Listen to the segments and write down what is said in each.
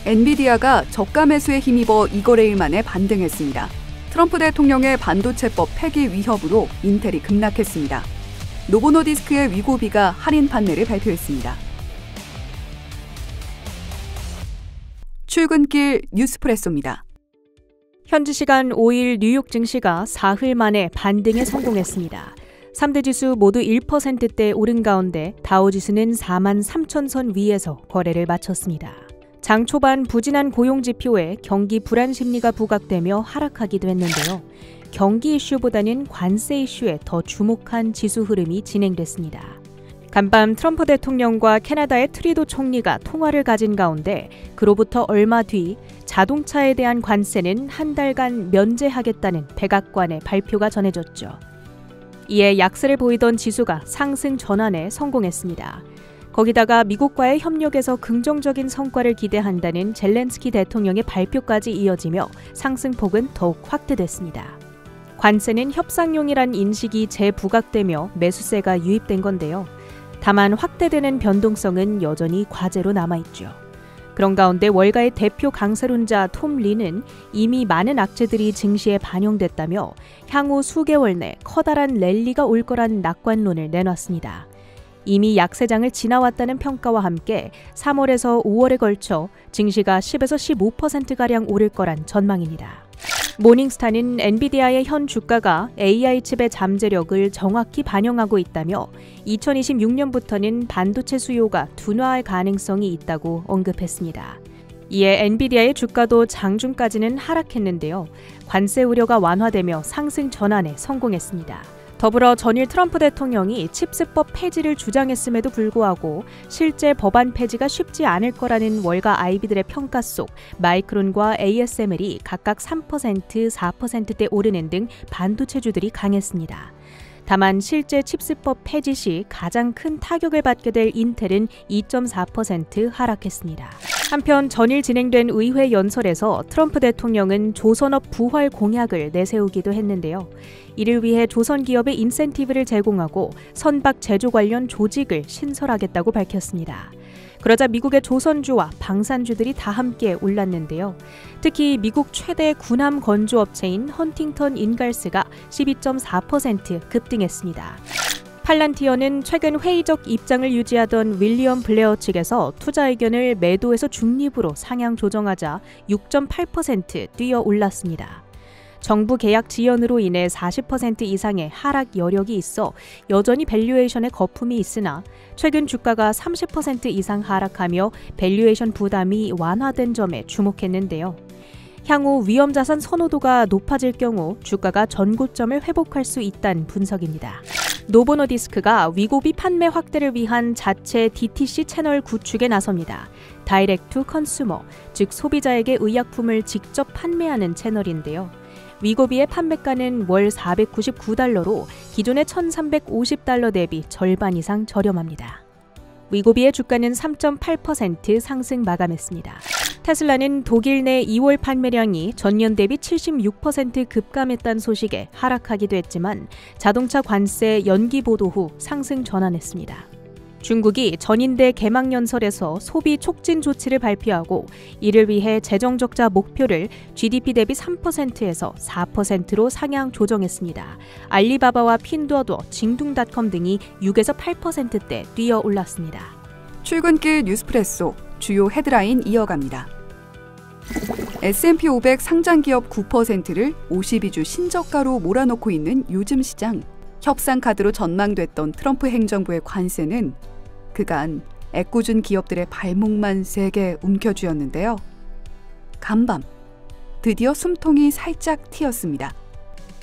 엔비디아가 저가 매수에 힘입어 이거래일 만에 반등했습니다. 트럼프 대통령의 반도체법 폐기 위협으로 인텔이 급락했습니다. 노보노디스크의 위고비가 할인 판매를 발표했습니다. 출근길 뉴스프레소입니다. 현지 시간 5일 뉴욕 증시가 사흘 만에 반등에 성공했습니다. 3대 지수 모두 1%대 오른 가운데 다우지수는 4만 3천 선 위에서 거래를 마쳤습니다. 장 초반 부진한 고용지표에 경기 불안 심리가 부각되며 하락하기도 했는데요. 경기 이슈보다는 관세 이슈에 더 주목한 지수 흐름이 진행됐습니다. 간밤 트럼프 대통령과 캐나다의 트리도 총리가 통화를 가진 가운데 그로부터 얼마 뒤 자동차에 대한 관세는 한 달간 면제하겠다는 백악관의 발표가 전해졌죠. 이에 약세를 보이던 지수가 상승 전환에 성공했습니다. 거기다가 미국과의 협력에서 긍정적인 성과를 기대한다는 젤렌스키 대통령의 발표까지 이어지며 상승폭은 더욱 확대됐습니다. 관세는 협상용이란 인식이 재부각되며 매수세가 유입된 건데요. 다만 확대되는 변동성은 여전히 과제로 남아있죠. 그런 가운데 월가의 대표 강세론자 톰 리는 이미 많은 악재들이 증시에 반영됐다며 향후 수개월 내 커다란 랠리가 올 거란 낙관론을 내놨습니다. 이미 약세장을 지나왔다는 평가와 함께 3월에서 5월에 걸쳐 증시가 10에서 15%가량 오를 거란 전망입니다. 모닝스타는 엔비디아의 현 주가가 AI 칩의 잠재력을 정확히 반영하고 있다며 2026년부터는 반도체 수요가 둔화할 가능성이 있다고 언급했습니다. 이에 엔비디아의 주가도 장중까지는 하락했는데요. 관세 우려가 완화되며 상승 전환에 성공했습니다. 더불어 전일 트럼프 대통령이 칩스법 폐지를 주장했음에도 불구하고 실제 법안 폐지가 쉽지 않을 거라는 월가 아이비들의 평가 속 마이크론과 ASML이 각각 3%, 4%대 오르는 등 반도체주들이 강했습니다. 다만 실제 칩스법 폐지 시 가장 큰 타격을 받게 될 인텔은 2.4% 하락했습니다. 한편 전일 진행된 의회 연설에서 트럼프 대통령은 조선업 부활 공약을 내세우기도 했는데요. 이를 위해 조선 기업에 인센티브를 제공하고 선박 제조 관련 조직을 신설하겠다고 밝혔습니다. 그러자 미국의 조선주와 방산주들이 다 함께 올랐는데요. 특히 미국 최대 군함 건조업체인 헌팅턴 인갈스가 12.4% 급등했습니다. 팔란티어는 최근 회의적 입장을 유지하던 윌리엄 블레어 측에서 투자 의견을 매도에서 중립으로 상향 조정하자 6.8% 뛰어 올랐습니다. 정부 계약 지연으로 인해 40% 이상의 하락 여력이 있어 여전히 밸류에이션에 거품이 있으나 최근 주가가 30% 이상 하락하며 밸류에이션 부담이 완화된 점에 주목했는데요. 향후 위험자산 선호도가 높아질 경우 주가가 전고점을 회복할 수 있다는 분석입니다. 노보노디스크가 위고비 판매 확대를 위한 자체 DTC 채널 구축에 나섭니다. 다이렉트 투 컨슈머, 즉 소비자에게 의약품을 직접 판매하는 채널인데요. 위고비의 판매가는 월 499달러로 기존의 1,350달러 대비 절반 이상 저렴합니다. 위고비의 주가는 3.8% 상승 마감했습니다. 테슬라는 독일 내 2월 판매량이 전년 대비 76% 급감했다는 소식에 하락하기도 했지만 자동차 관세 연기 보도 후 상승 전환했습니다. 중국이 전인대 개막연설에서 소비 촉진 조치를 발표하고 이를 위해 재정적자 목표를 GDP 대비 3%에서 4%로 상향 조정했습니다. 알리바바와 핀두어두어, 징둥닷컴 등이 6에서 8%대 뛰어 올랐습니다. 출근길 뉴스프레소 주요 헤드라인 이어갑니다. S&P 500 상장기업 9%를 52주 신저가로 몰아넣고 있는 요즘 시장. 협상 카드로 전망됐던 트럼프 행정부의 관세는 그간 애꿎은 기업들의 발목만 세게 움켜쥐었는데요. 간밤, 드디어 숨통이 살짝 트였습니다.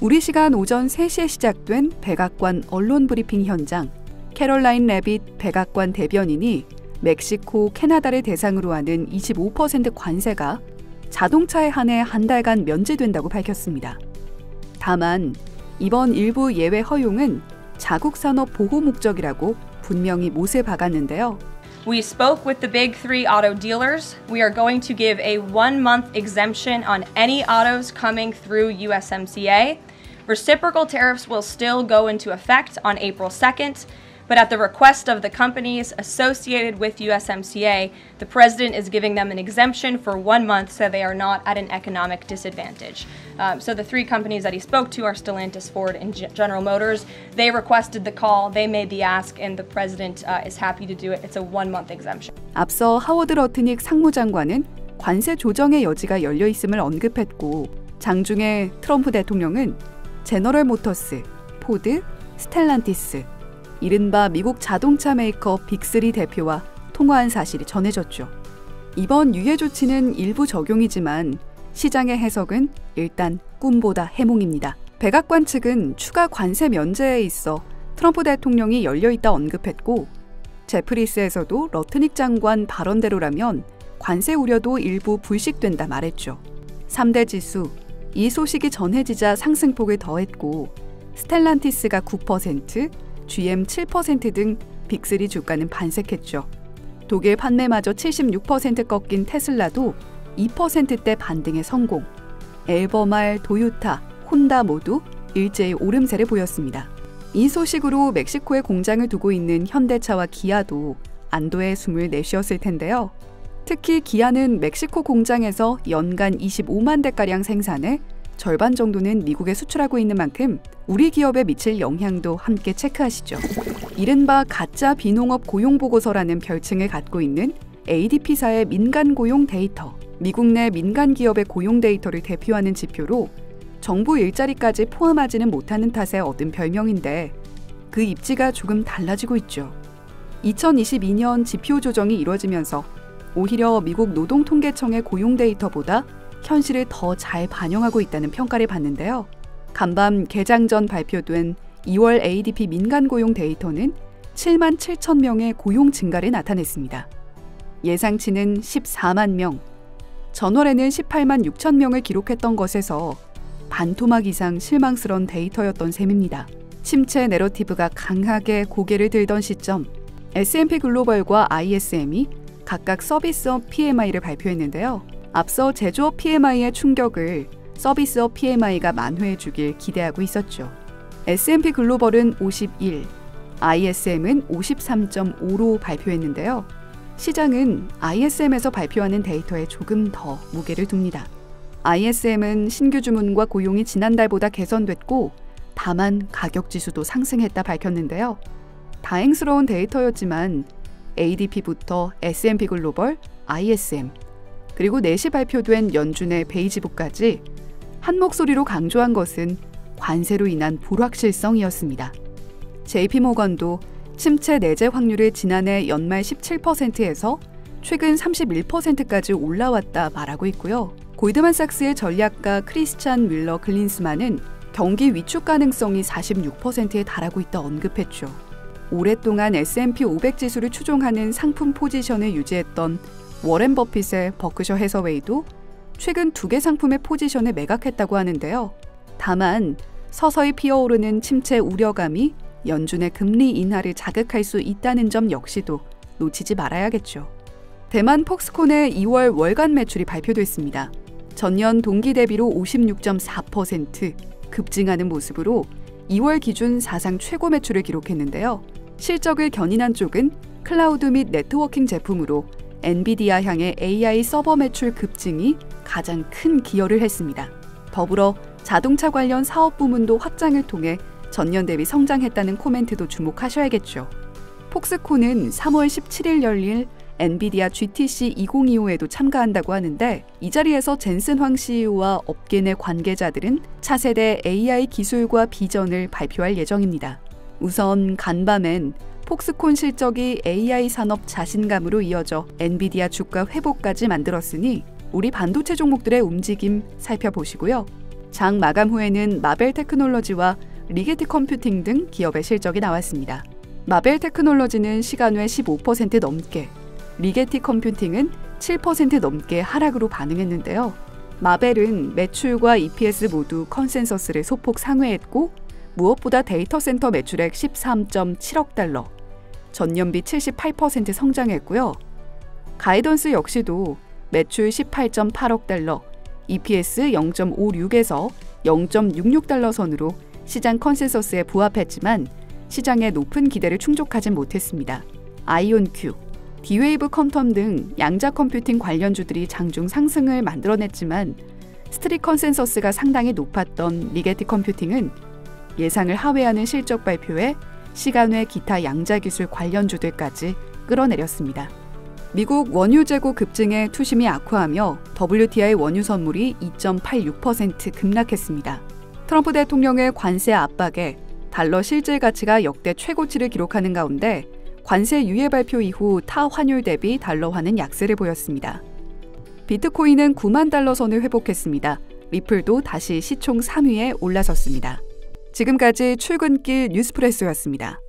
우리 시간 오전 3시에 시작된 백악관 언론 브리핑 현장. 캐롤라인 레빗 백악관 대변인이 멕시코, 캐나다를 대상으로 하는 25% 관세가 자동차에 한해 한 달간 면제된다고 밝혔습니다. 다만 이번 일부 예외 허용은 자국 산업 보호 목적이라고 분명히 못을 박았는데요. We spoke with the big three auto dealers. We are going to give a 1-month exemption on any autos coming through USMCA. Reciprocal tariffs will still go into effect on April 2nd, But at the request of the companies associated with USMCA, the president is giving them an exemption for 1 month so they are not at an economic disadvantage. So the 3 companies that he spoke to are Stellantis, Ford, and General Motors. They requested the call, they made the ask, and the president is happy to do it. It's a 1-month exemption. 앞서 하워드 러트닉 상무장관은 관세 조정의 여지가 열려 있음을 언급했고, 장중에 트럼프 대통령은 제너럴 모터스, 포드, 스텔란티스, 이른바 미국 자동차 메이커 빅3 대표와 통화한 사실이 전해졌죠. 이번 유예 조치는 일부 적용이지만 시장의 해석은 일단 꿈보다 해몽입니다. 백악관 측은 추가 관세 면제에 있어 트럼프 대통령이 열려있다 언급했고, 제프리스에서도 러트닉 장관 발언대로라면 관세 우려도 일부 불식된다 말했죠. 3대 지수, 이 소식이 전해지자 상승폭을 더했고, 스텔란티스가 9%, GM 7% 등 빅3 주가는 반색했죠. 독일 판매마저 76% 꺾인 테슬라도 2%대 반등에 성공. 엘버말, 도요타, 혼다 모두 일제히 오름세를 보였습니다. 이 소식으로 멕시코에 공장을 두고 있는 현대차와 기아도 안도의 숨을 내쉬었을 텐데요. 특히 기아는 멕시코 공장에서 연간 25만 대가량 생산해 절반 정도는 미국에 수출하고 있는 만큼 우리 기업에 미칠 영향도 함께 체크하시죠. 이른바 가짜 비농업 고용보고서라는 별칭을 갖고 있는 ADP사의 민간 고용 데이터, 미국 내 민간 기업의 고용 데이터를 대표하는 지표로 정부 일자리까지 포함하지는 못하는 탓에 얻은 별명인데, 그 입지가 조금 달라지고 있죠. 2022년 지표 조정이 이루어지면서 오히려 미국 노동통계청의 고용 데이터보다 현실을 더 잘 반영하고 있다는 평가를 받는데요. 간밤 개장 전 발표된 2월 ADP 민간 고용 데이터는 7만 7천 명의 고용 증가를 나타냈습니다. 예상치는 14만 명, 전월에는 18만 6천 명을 기록했던 것에서 반토막 이상 실망스러운 데이터였던 셈입니다. 침체 내러티브가 강하게 고개를 들던 시점, S&P 글로벌과 ISM이 각각 서비스업 PMI를 발표했는데요. 앞서 제조업 PMI의 충격을 서비스업 PMI가 만회해주길 기대하고 있었죠. S&P 글로벌은 51, ISM은 53.5로 발표했는데요. 시장은 ISM에서 발표하는 데이터에 조금 더 무게를 둡니다. ISM은 신규 주문과 고용이 지난달보다 개선됐고, 다만 가격 지수도 상승했다 밝혔는데요. 다행스러운 데이터였지만 ADP부터 S&P 글로벌, ISM, 그리고 4시 발표된 연준의 베이지북까지 한 목소리로 강조한 것은 관세로 인한 불확실성이었습니다. JP모건도 침체 내재 확률을 지난해 연말 17%에서 최근 31%까지 올라왔다 말하고 있고요. 골드만삭스의 전략가 크리스찬 뮬러 글린스만은 경기 위축 가능성이 46%에 달하고 있다 언급했죠. 오랫동안 S&P 500 지수를 추종하는 상품 포지션을 유지했던 워렌 버핏의 버크셔 해서웨이도 최근 2개 상품의 포지션을 매각했다고 하는데요. 다만 서서히 피어오르는 침체 우려감이 연준의 금리 인하를 자극할 수 있다는 점 역시도 놓치지 말아야겠죠. 대만 폭스콘의 2월 월간 매출이 발표됐습니다. 전년 동기 대비로 56.4% 급증하는 모습으로 2월 기준 사상 최고 매출을 기록했는데요. 실적을 견인한 쪽은 클라우드 및 네트워킹 제품으로 엔비디아 향의 AI 서버 매출 급증이 가장 큰 기여를 했습니다. 더불어 자동차 관련 사업 부문도 확장을 통해 전년 대비 성장했다는 코멘트도 주목하셔야겠죠. 폭스콘은 3월 17일 열릴 엔비디아 GTC 2025에도 참가한다고 하는데, 이 자리에서 젠슨 황 CEO와 업계 내 관계자들은 차세대 AI 기술과 비전을 발표할 예정입니다. 우선 간밤엔 폭스콘 실적이 AI 산업 자신감으로 이어져 엔비디아 주가 회복까지 만들었으니 우리 반도체 종목들의 움직임 살펴보시고요. 장 마감 후에는 마벨 테크놀로지와 리게티 컴퓨팅 등 기업의 실적이 나왔습니다. 마벨 테크놀로지는 시간외 15% 넘게, 리게티 컴퓨팅은 7% 넘게 하락으로 반응했는데요. 마벨은 매출과 EPS 모두 컨센서스를 소폭 상회했고, 무엇보다 데이터 센터 매출액 13.7억 달러, 전년비 78% 성장했고요. 가이던스 역시도 매출 18.8억 달러, EPS 0.56에서 0.66달러 선으로 시장 컨센서스에 부합했지만 시장의 높은 기대를 충족하진 못했습니다. 아이온큐, D-Wave 컴텀 등 양자 컴퓨팅 관련주들이 장중 상승을 만들어냈지만 스트릿 컨센서스가 상당히 높았던 리게티 컴퓨팅은 예상을 하회하는 실적 발표에 시간 외 기타 양자 기술 관련주들까지 끌어내렸습니다. 미국 원유 재고 급증에 투심이 악화하며 WTI 원유 선물이 2.86% 급락했습니다. 트럼프 대통령의 관세 압박에 달러 실질 가치가 역대 최고치를 기록하는 가운데 관세 유예 발표 이후 타 환율 대비 달러화는 약세를 보였습니다. 비트코인은 9만 달러 선을 회복했습니다. 리플도 다시 시총 3위에 올라섰습니다. 지금까지 출근길 뉴스프레소였습니다.